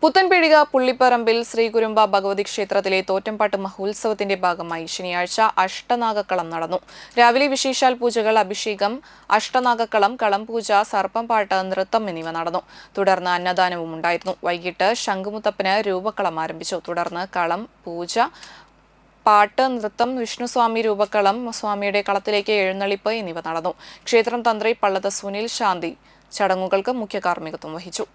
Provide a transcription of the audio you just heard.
പുത്തൻപീടിക പുള്ളിപ്പറമ്പിൽ ശ്രീകുരുമ്പ ഭഗവതി ക്ഷേത്രത്തിലെ തോറ്റംപാട്ട് മഹോത്സവത്തിന്റെ ഭാഗമായി ശനിയാഴ്ച അഷ്ടനാഗക്കളം നടന്നു. രാവിലെ വിശേഷാൽ പൂജകൾ, അഭിഷേകം, അഷ്ടനാഗക്കളം, കളംപൂജ, സർപ്പംപാട്ട്, നൃത്തം എന്നിവ നടന്നു. തുടർന്ന് അന്നദാനവും ഉണ്ടായിരുന്നു. വൈകിട്ട് ശംഖുമുത്തപ്പന് രൂപക്കളം ആരംഭിച്ചു. തുടർന്ന് കളം, പൂജ, പാട്ട്, നൃത്തം, വിഷ്ണുസ്വാമി രൂപക്കളം, സ്വാമിയുടെ കളത്തിലേക്ക് എഴുന്നള്ളിപ്പ് എന്നിവ നടന്നു. ക്ഷേത്രം തന്ത്രി പള്ളത്ത് സുനിൽ ശാന്തി ചടങ്ങുകൾക്ക് മുഖ്യ കാർമ്മികത്വം വഹിച്ചു.